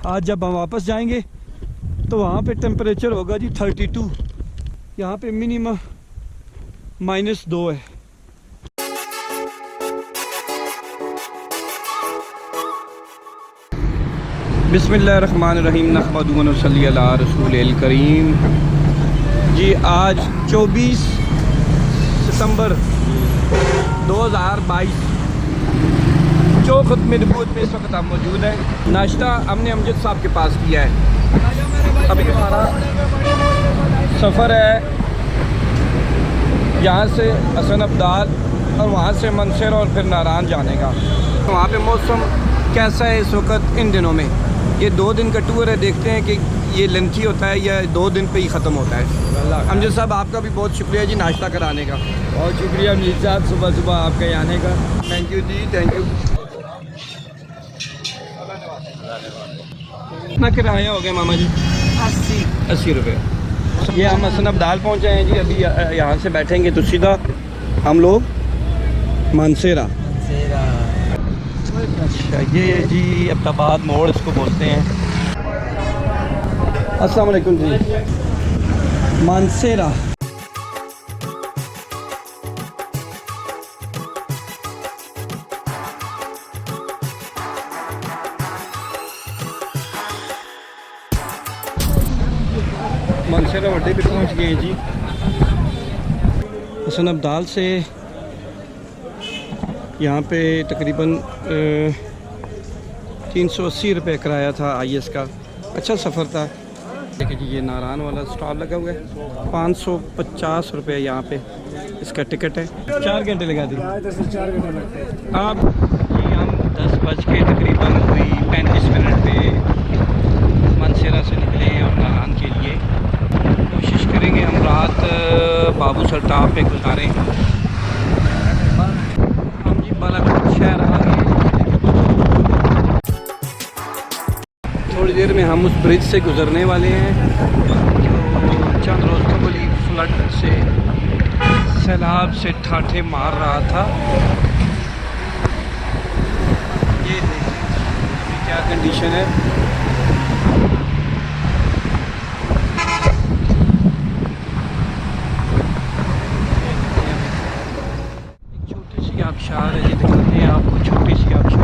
आज जब हम वापस जाएंगे तो वहाँ पे टेम्परेचर होगा जी 32। यहाँ पे मिनिमम -2 है। बिस्मिल्लाहिर्रहमानिर्रहीम नहमदुहु व नसल्ली अला रसूलिल करीम। जी आज 24 सितंबर 2022 जो ख़त्म नबूवत में इस वक्त हम मौजूद हैं। नाश्ता हमने अमजद साहब के पास किया है। अभी हमारा सफ़र है यहाँ से हसन अब्दाल और वहाँ से मंसूर और फिर नारायण जाने का। तो वहाँ पे मौसम कैसा है इस वक्त इन दिनों में? ये 2 दिन का टूर है, देखते हैं कि ये लेंथी होता है या 2 दिन पे ही ख़त्म होता है। अमजद साहब आपका भी बहुत शुक्रिया जी नाश्ता कराने का। बहुत शुक्रिया अमजद साहब, सुबह सुबह आपके यहाँ आने का। थैंक यू जी, थैंक यू। कितना किराया हो गया मामा जी? 80 रुपये। ये हम हसन अब्दाल पहुँचे हैं जी। अभी यहाँ से बैठेंगे तो सीधा हम लोग मानसेरा। अच्छा ये जी अब्दाबाद मोड़ इसको बोलते हैं। अस्सलाम वालेकुम जी। मानसेरा मानसेरा वड्डे पे पहुंच गए जी। हसन अब्दाल से यहाँ पे तकरीबन 380 रुपये किराया था IS का। अच्छा सफ़र था। देखिए जी ये नारायण वाला स्टॉल लगा हुआ है। 550 रुपये यहाँ पे इसका टिकट है। 4 घंटे लगा दी आप जी। हम 10 बज के तकरीबन कोई 35 मिनट पे मानसेरा से निकले हैं और नारायण के लिए कोशिश करेंगे हम रात बाबू सर टाप पे गुजारें। हम जी बालाकोट शहर आ गए। थोड़ी देर में हम उस ब्रिज से गुजरने वाले हैं जो चंद रोज़ कबल फ्लड से सैलाब से ठाठे मार रहा था। ये देखिए क्या कंडीशन है। एक छोटी सी आबशार है, ये दिखाते हैं आपको छोटी सी आबशार।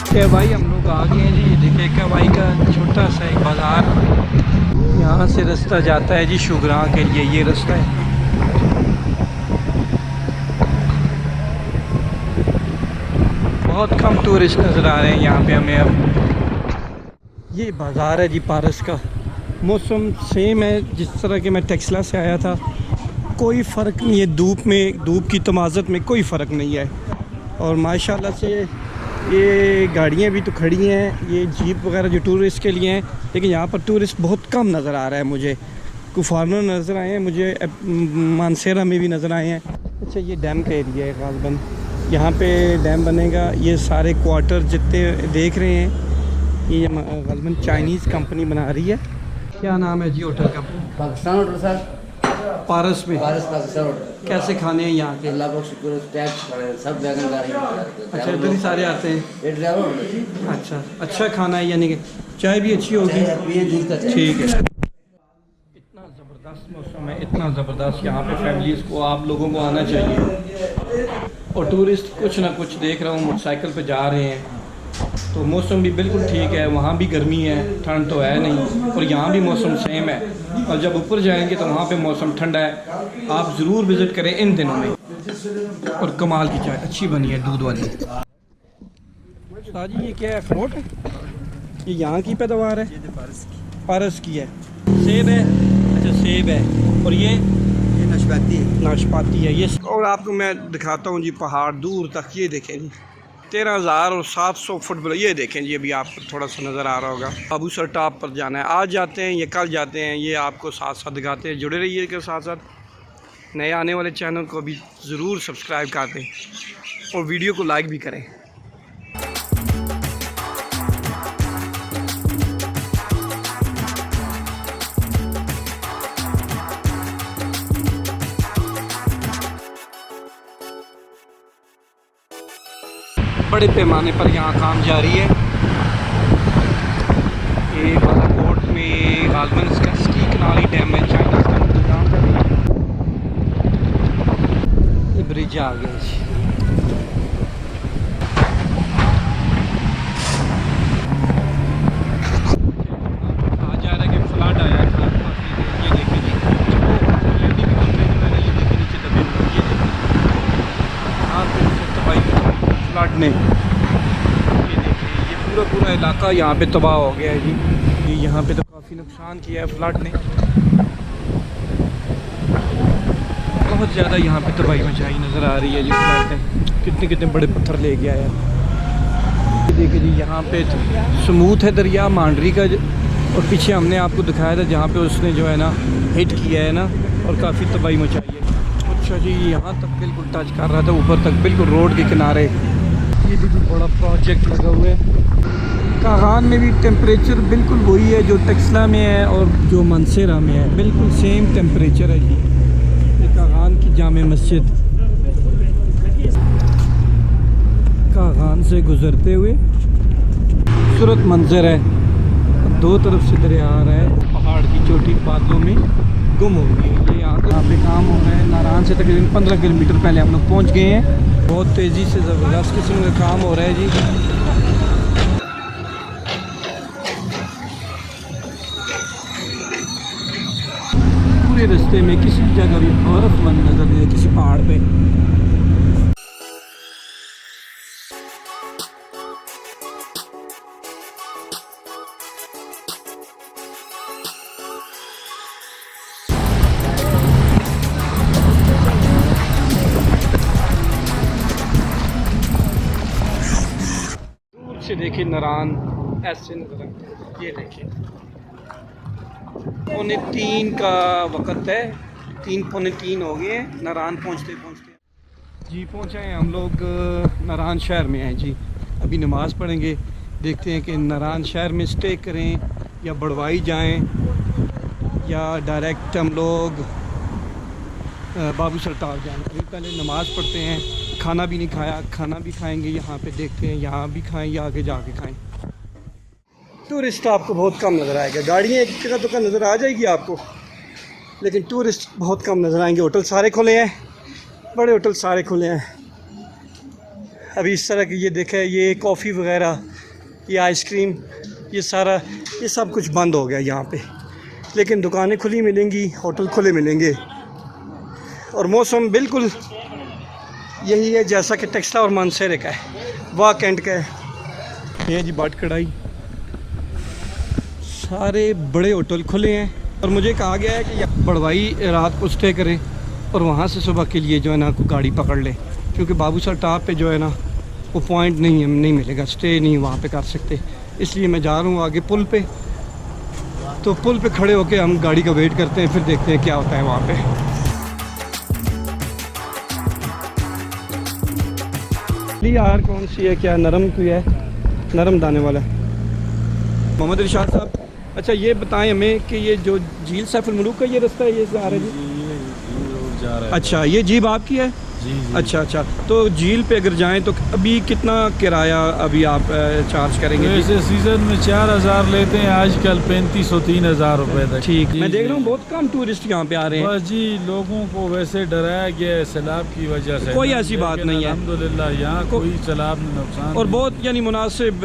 क्या भाई हम लोग आ गए हैं जी। ये देखिए क्या भाई का छोटा सा एक बाज़ार। यहाँ से रास्ता जाता है जी शुगरा के लिए। ये रास्ता है। बहुत कम टूरिस्ट नज़र आ रहे हैं यहाँ पे हमें अब। ये बाज़ार है जी पारस का। मौसम सेम है जिस तरह के मैं टेक्सला से आया था। कोई फ़र्क नहीं है। धूप की तमाज़त में कोई फ़र्क नहीं है। और माशाल्लाह से ये गाड़ियाँ भी तो खड़ी हैं, ये जीप वगैरह जो टूरिस्ट के लिए हैं। लेकिन यहाँ पर टूरिस्ट बहुत कम नज़र आ रहा है मुझे। कुछ फॉरेनर नज़र आए हैं मुझे, मानसेरा में भी नज़र आए हैं। अच्छा ये डैम का एरिया है गालबन। यहाँ पे डैम बनेगा। ये सारे क्वार्टर जितने देख रहे हैं ये गालबन चाइनीज़ कंपनी बना रही है। क्या नाम है जी होटल का? Pakistan hotel sir. पारस में? पारस पाकिस्तान होटल। कैसे खाने हैं यहाँ के? अल्लाह का शुक्र, टैक्स सब वैगन गाड़ी। अच्छा इधर ही सारे आते हैं। ये ड्राइवर होटल। अच्छा खाना है यानी कि चाय भी अच्छी होगी। ठीक है। इतना ज़बरदस्त मौसम है, इतना ज़बरदस्त। यहाँ पे फैमिलीज़ को आप लोगों को आना चाहिए। और टूरिस्ट कुछ ना कुछ देख रहा हूँ मोटरसाइकिल पे जा रहे हैं। तो मौसम भी बिल्कुल ठीक है। वहाँ भी गर्मी है, ठंड तो है नहीं। और यहाँ भी मौसम सेम है। और जब ऊपर जाएंगे तो वहाँ पे मौसम ठंडा है। आप ज़रूर विज़िट करें इन दिनों में। और कमाल की चाय अच्छी बनी है, दूध वाली। साजी ये क्या है? अखरोट है? ये यहाँ की पैदावार है? पारस की है। सेब है? अच्छा सेब है। और ये नाशपाती है। नाशपाती है ये। और आपको मैं दिखाता हूँ जी पहाड़ दूर तक। ये देखें जी 13,700 फुट। ये देखें जी अभी आपको थोड़ा सा नज़र आ रहा होगा। बाबू सर टॉप पर जाना है। आज जाते हैं या कल जाते हैं, ये आपको साथ साथ दिखाते हैं। जुड़े रहिए के साथ साथ। नए आने वाले चैनल को भी ज़रूर सब्सक्राइब कर दें और वीडियो को लाइक भी करें। बड़े पैमाने पर यहाँ काम जारी है। ये बालाकोट में गालमन इसका स्टीक नाली डैम है, चाइना का इंतजाम कर रही है। ये ब्रिज आ गया जी। आ जा रहा है कि फ्लड आया था। ये देखिए जी, लेडी भी बन रही मैंने, ये देखिए नीचे दबे हुए, ये देखिए यहाँ पे तबाही फ्लड ने। ये देखिए ये पूरा इलाका यहाँ पे तबाह हो गया है जी। ये यहाँ पे तो काफ़ी नुकसान किया है फ्लड ने, बहुत ज़्यादा यहाँ पे तबाही मचाई नज़र आ रही है जी फ्लड ने। कितने बड़े पत्थर ले गया है। ये देखिए जी यहाँ पे स्मूथ है दरिया मांडरी का, और पीछे हमने आपको दिखाया था जहाँ पे उसने जो है ना हिट किया है ना, और काफ़ी तबाही मचाई है। अच्छा जी, यहाँ तक बिल्कुल टच कर रहा था, ऊपर तक बिल्कुल रोड के किनारे। ये भी बड़ा प्रोजेक्ट लगा हुआ है। कागान में भी टेम्परेचर बिल्कुल वही है जो टेक्सला में है और जो मनसेरा में है, बिल्कुल सेम टेम्परेचर है जी। ये कागान की जामे मस्जिद, कागान से गुजरते हुए खूबसूरत मंजर है। दो तरफ से दरिया आ रहा है, पहाड़ की चोटी बादलों में गुम हो गई है। ये यहाँ पे काम हो रहा है। नारायण से तकरीबन 15 किलोमीटर पहले हम लोग पहुँच गए हैं। बहुत तेज़ी से ज़बरदस्त किस्म का काम हो रहा है जी। पूरे रास्ते में किसी जगह भी बर्फमंद नजर नहीं है, किसी पहाड़ पे। दूर से देखिए नारायण ऐसे नजर आता है। ये देखिए 2:45 का वक़्त है, 3 पौने 3 हो गए हैं नारायण पहुँचते जी। पहुँचे हैं हम लोग नारायण शहर में हैं जी। अभी नमाज़ पढ़ेंगे, देखते हैं कि नारायण शहर में स्टे करें या बड़वाई जाएं या डायरेक्ट हम लोग बाबू सरताल जाएं। अभी पहले नमाज़ पढ़ते हैं, खाना भी नहीं खाया, खाना भी खाएंगे यहाँ पे, देखते हैं यहाँ भी खाएं या आगे जाके खाएं। टूरिस्ट आपको बहुत कम नज़र आएगा, गाड़ियाँ एक जगह तो नज़र आ जाएगी आपको, लेकिन टूरिस्ट बहुत कम नज़र आएंगे। होटल सारे खुले हैं, बड़े होटल सारे खुले हैं। अभी इस तरह की ये देखें, ये कॉफ़ी वगैरह, ये आइसक्रीम, ये सारा, ये सब कुछ बंद हो गया यहाँ पे, लेकिन दुकानें खुली मिलेंगी, होटल खुले मिलेंगे। और मौसम बिल्कुल यही है जैसा कि टेक्सला और मानसेरे का है, वाह कैंट का है। ये जी बाट कढ़ाई, सारे बड़े होटल खुले हैं। और मुझे कहा गया है कि बड़वाई रात को स्टे करें और वहाँ से सुबह के लिए जो है ना गाड़ी पकड़ लें, क्योंकि बाबू सर टॉप पे जो है ना वो पॉइंट नहीं मिलेगा, स्टे नहीं वहाँ पे कर सकते। इसलिए मैं जा रहा हूँ आगे पुल पे, तो पुल पे खड़े होकर हम गाड़ी का वेट करते हैं, फिर देखते हैं क्या होता है वहाँ पे। यार कौन सी है, क्या नरम कोई है, नरम दाने वाला मोहम्मद इरशाद साहब। अच्छा ये बताएं हमें कि ये जो झील सैफुल मुलूक का ये रास्ता है, ये आ रहा है जी? जा रहा है। अच्छा ये जीप आपकी है? जी। अच्छा, तो झील पे अगर जाएं तो अभी कितना किराया अभी आप चार्ज करेंगे? वैसे सीज़न में 4000 लेते हैं, आजकल 3500-3000 रुपए तक। ठीक, मैं देख रहा हूँ बहुत कम टूरिस्ट यहाँ पे आ रहे हैं। बस जी, लोगों को वैसे डराया गया है सैलाब की वजह से, कोई ऐसी बात नहीं है अल्हम्दुलिल्लाह, यहाँ कोई सैलाब में नुकसान और बहुत यानी मुनासिब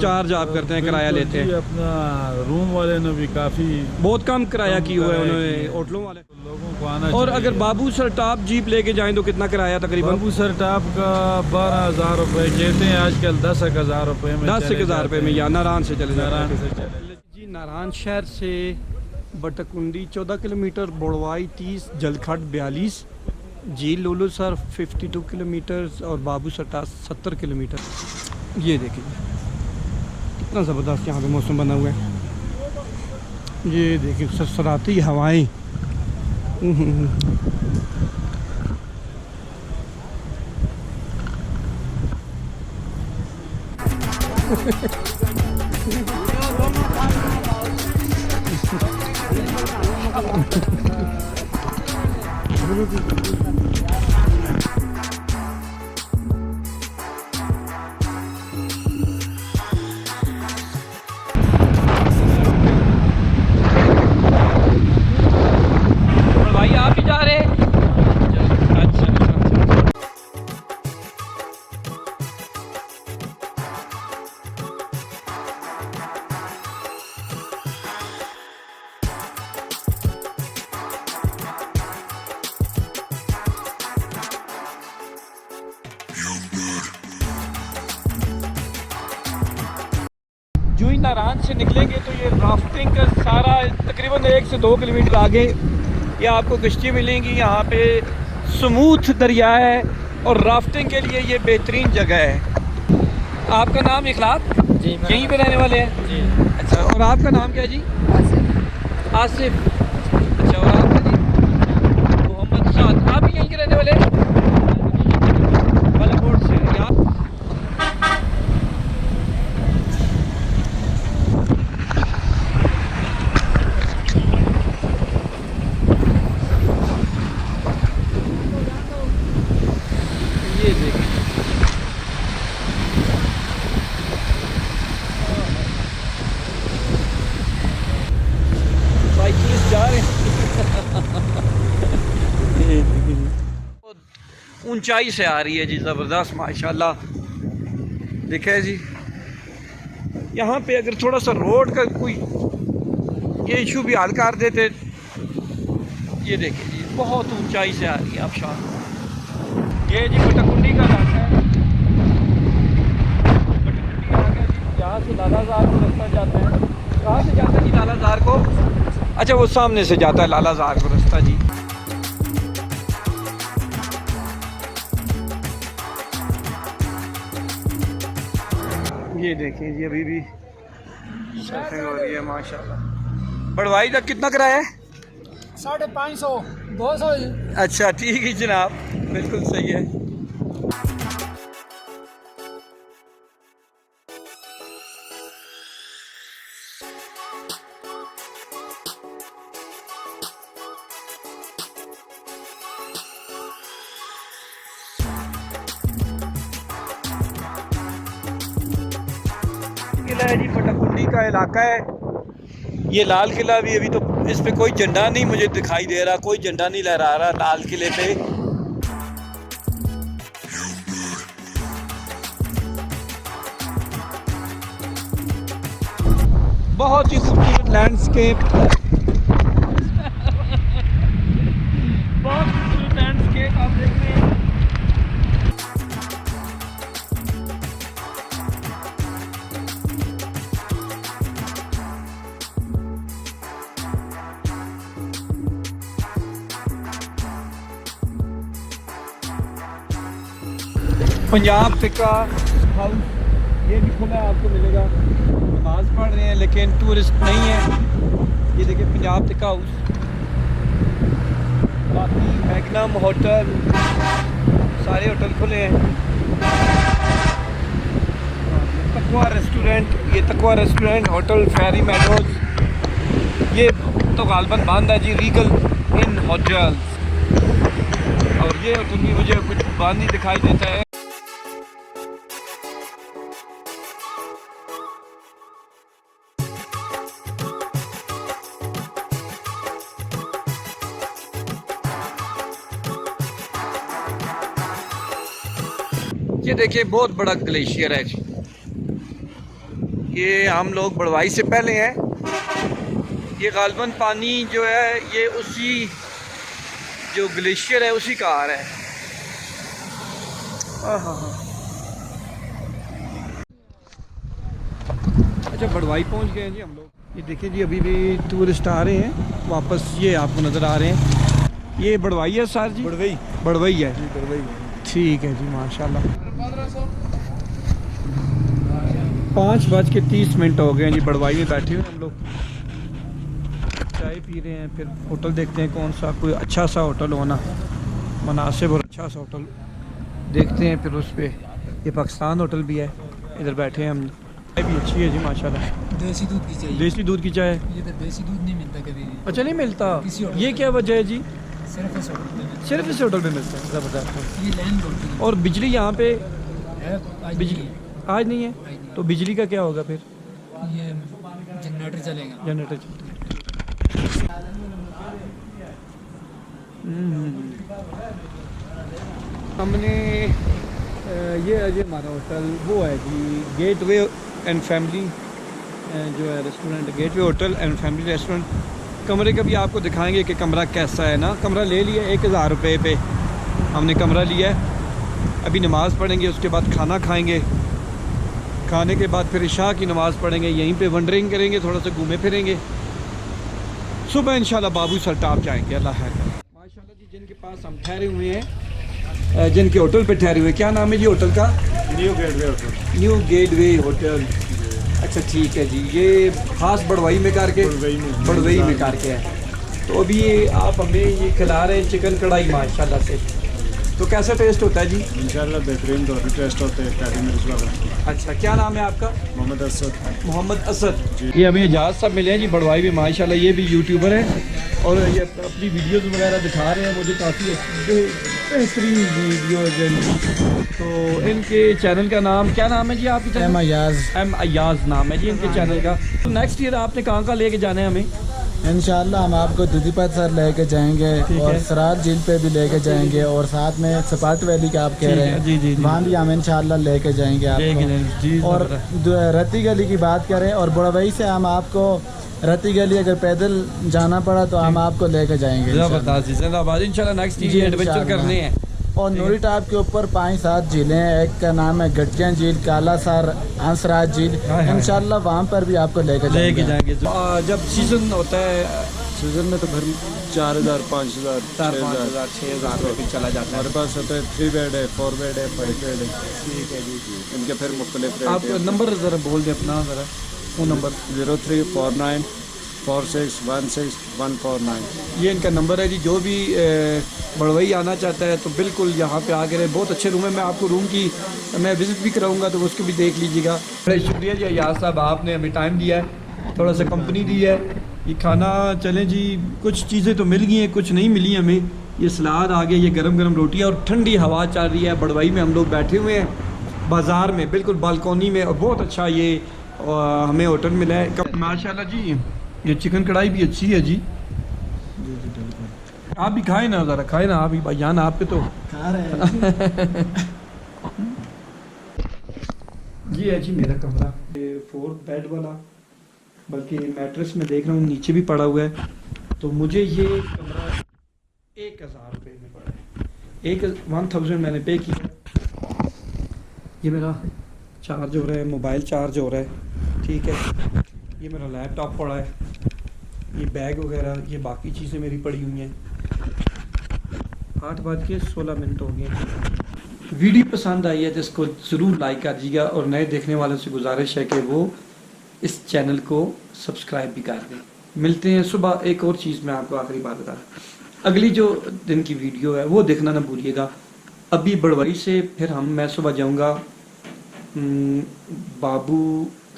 चार्ज आप करते हैं, किराया लेते हैं। अपना रूम वाले ने भी काफ़ी बहुत कम किराया की हुआ है उन्होंने, होटलों वाले लोगों को आना। और अगर बाबू सर टॉप जीप लेके जाएं तो कितना किराया तकरीबन? बाबू सर टॉप का 12000 रुपए कहते हैं, आजकल 10,000 रुपए में, 10,000 रुपये में, या नारायण से चले नारायण जाते से हैं जी। नारायण शहर से बटकुंडी 14 किलोमीटर, बोड़वाई 30, जलखट 42, झील लुलू सर 52 किलोमीटर और बाबू सर टॉप 70 किलोमीटर। ये देखिए कितना ज़बरदस्त यहाँ पे मौसम बना हुआ है। ये देखिए सरसराती हवाएं। से 2 किलोमीटर आगे ये आपको कश्ती मिलेंगी। यहाँ पे स्मूथ दरिया है और राफ्टिंग के लिए ये बेहतरीन जगह है। आपका नाम इखलाक? जी यहीं पे रहने वाले हैं? जी अच्छा, और आपका नाम क्या है जी? आसिफ। अच्छा, और आपका जी? मोहम्मद साद। आप भी यहीं के रहने वाले हैं? बालाकोट से। यहाँ ये देखिए, साइकिलिस्ट जा रहे हैं। ऊंचाई से आ रही है जी, ज़बरदस्त माशाल्लाह। देखे जी, यहाँ पे अगर थोड़ा सा रोड का कोई ये इशू भी हल कर देते। ये देखिए जी, बहुत ऊंचाई से आ रही है आबशार। ये जी बटकुंडी का इलाका है। बटकुंडी आ गया जी, यहाँ से लालाजार को रास्ता जाता है। कहाँ से जाता है जी लालाजार को? अच्छा, वो सामने से जाता है लालाजार को रास्ता जी। ये देखें जी, अभी भी सर्फिंग हो रही है माशाल्लाह। बड़वाई तक कितना किराया है? 550 200 ही। अच्छा ठीक है जनाब, बिल्कुल सही है। किला है जी, फटाकुंडी का इलाका है ये। लाल किला भी, अभी तो इस पे कोई झंडा नहीं मुझे दिखाई दे रहा, कोई झंडा नहीं लहरा रहा लाल किले पे। बहुत ही खूबसूरत लैंडस्केप, बहुत खूबसूरत लैंडस्केप आप देख रहे हैं। पंजाब फिका हाउस ये भी खुला आपको मिलेगा। नमाज पढ़ रहे हैं लेकिन टूरिस्ट नहीं है। ये देखिए पंजाब फिका हाउस, बाकी मैग्नम होटल, सारे होटल खुले हैं। तकवा रेस्टोरेंट, ये तकवा रेस्टोरेंट, होटल फेरी मेडोज, ये तो गालबन बंद है जी। रीगल इन होटल्स, और ये होटल भी मुझे कुछ बंद ही दिखाई देता है। ये देखिए बहुत बड़ा ग्लेशियर है जी। ये हम लोग बड़वाई से पहले हैं। ये गालबन पानी जो है ये उसी जो ग्लेशियर है उसी का आ रहा है। हाँ, अच्छा बड़वाई पहुंच गए हैं जी हम लोग। ये देखिए जी, अभी भी टूरिस्ट आ रहे हैं वापस। ये आपको नज़र आ रहे हैं, ये बड़वाई है सर जी? बड़वाई है जी, बड़वाई। ठीक है जी माशाल्लाह। 5:30 हो गए हैं जी, बड़वाई में बैठे हुए हम लोग, चाय पी रहे हैं। फिर होटल देखते हैं कौन सा कोई अच्छा सा होटल होना मुनासिब और अच्छा सा होटल देखते हैं। फिर उस पर ये पाकिस्तान होटल भी है, इधर बैठे हैं हम। चाय भी अच्छी है जी माशाल्लाह। देसी दूध की चाहिए। देसी दूध की चाय? ये तो देसी दूध नहीं मिलता कभी। अच्छा नहीं मिलता? ये क्या वजह है जी? सिर्फ इस होटल पे मिलता है। ज़बरदस्त। ये लैंड होती है। और बिजली यहाँ पे है बिजली आज नहीं है तो बिजली का क्या होगा फिर? ये जनरेटर चलेगा। जनरेटर चलता है। हमने ये है जी हमारा होटल, वो है जी गेटवे एंड फैमिली जो है restaurant, gateway hotel and family restaurant. कमरे का भी आपको दिखाएंगे कि कमरा कैसा है ना। कमरा ले लिया 1000 रुपये पे हमने कमरा लिया है। अभी नमाज़ पढ़ेंगे, उसके बाद खाना खाएंगे, खाने के बाद फिर इशा की नमाज़ पढ़ेंगे, यहीं पे वंडरिंग करेंगे, थोड़ा सा घूमे फिरेंगे। सुबह इंशाल्लाह बाबू सरटाप जाएंगे। अल्लाह है माशाल्लाह जी। जिनके पास हम ठहरे हुए हैं, जिनके होटल पे ठहरे हुए, क्या नाम है जी होटल का? New gateway hotel. New gateway hotel. अच्छा ठीक है जी। ये खास बड़वाई में करके, बड़वाई में करके है। तो अभी ये आप हमें ये खिला रहे हैं चिकन कढ़ाई माशाल्लाह से। तो कैसा टेस्ट होता है जी? इंशाल्लाह बेहतरीन दोनों टेस्ट होते हैं काली मिर्च वाला। अच्छा क्या नाम है आपका? मोहम्मद असद। मोहम्मद असद। ये हमें एजाज साहब मिले हैं जी बड़वाई में माशाल्लाह। ये भी यूट्यूबर हैं और ये अपनी वीडियोस वगैरह दिखा रहे हैं मुझे, काफ़ी बेहतरीन वीडियो है। तो इनके चैनल का नाम क्या नाम है जी आपके चैनल? एम अयाज नाम है जी इनके चैनल का। तो नेक्स्ट ईयर आपने कहाँ कहाँ लेके जाना है हमें? इंशाल्लाह हम आपको दुधीपत सर लेके जाएंगे और सरार झील पे भी लेके जाएंगे और साथ में सपाट वैली का आप कह रहे हैं, जी, वहाँ भी हम इंशाल्लाह लेके जाएंगे आपको। और रत्ती गली की बात करें और बड़वई से हम आपको रत्ती गली अगर पैदल जाना पड़ा तो हम आपको लेके जाएंगे इंशाल्लाह। नेक्स्ट ईयर एडवेंचर करने हैं। और नूरी टाप के ऊपर 5-7 झीलें हैं। एक का नाम है गटिया झील, काला सार, हंसराज झील। इंशाल्लाह वहाँ पर भी आपको लेके जाएंगे। जब सीजन होता है सीजन में तो घर 4000, 5000, 4-5,000 6,000 रुपये चला जाता है। हमारे पास होता है 3 बेड है, 4 बेड है, 5 बेड है। ठीक है जी। इनके फिर मुख्तलिफ आप नंबर ज़रा बोल दें अपना ज़रा, फ़ोन नंबर। 0349 4616 ये इनका नंबर है जी। जो भी बड़वई आना चाहता है तो बिल्कुल यहाँ पे आकर बहुत अच्छे रूम है। मैं आपको रूम की मैं विज़िट भी कराऊंगा तो उसको भी देख लीजिएगा। बड़ा शुक्रिया जी अयाज साहब, आपने हमें टाइम दिया है, थोड़ा सा कंपनी दी है। ये खाना चलें जी, कुछ चीज़ें तो मिल गई हैं, कुछ नहीं मिली हमें। ये सलाद आ गया, ये गरम गरम रोटी है और ठंडी हवा चल रही है। बड़वई में हम लोग बैठे हुए हैं बाज़ार में, बिल्कुल बालकोनी में, और बहुत अच्छा ये हमें होटल मिला है माशाल्लाह जी। ये चिकन कढ़ाई भी अच्छी है जी। आप भी खाएं ना, ज़रा खाएं ना आप भी भाईजान, आप पे तो खा रहे हैं। ये है जी मेरा कमरा, ये 4 बेड वाला, बल्कि मैट्रेस में देख रहा हूँ नीचे भी पड़ा हुआ है। तो मुझे ये कमरा 1000 रुपये में पड़ा है। 1000 मैंने पे किया। ये मेरा चार्ज हो रहा है, मोबाइल चार्ज हो रहा है, ठीक है। ये मेरा लैपटॉप पड़ा है, ये बैग वगैरह, ये बाकी चीज़ें मेरी पड़ी हुई हैं। 8:16 हो गए। वीडियो पसंद आई है तो इसको ज़रूर लाइक कर दीजिएगा और नए देखने वालों से गुजारिश है कि वो इस चैनल को सब्सक्राइब भी कर दें। मिलते हैं सुबह। एक और चीज़ मैं आपको आखिरी बात बता रहा, अगली जो दिन की वीडियो है वो देखना ना भूलिएगा। अभी बड़वई से फिर मैं सुबह जाऊँगा, बाबू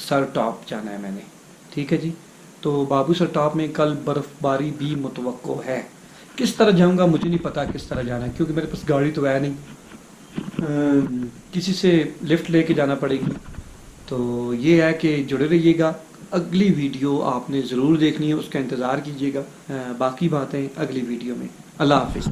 सर टॉप जाना है मैंने, ठीक है जी। तो बाबू सर टॉप में कल बर्फ़बारी भी मुतवक्को है। किस तरह जाऊंगा मुझे नहीं पता किस तरह जाना है, क्योंकि मेरे पास गाड़ी तो है नहीं। किसी से लिफ्ट लेके जाना पड़ेगी। तो ये है कि जुड़े रहिएगा। अगली वीडियो आपने ज़रूर देखनी है, उसका इंतज़ार कीजिएगा। बाकी बातें अगली वीडियो में। अल्लाह हाफिज़।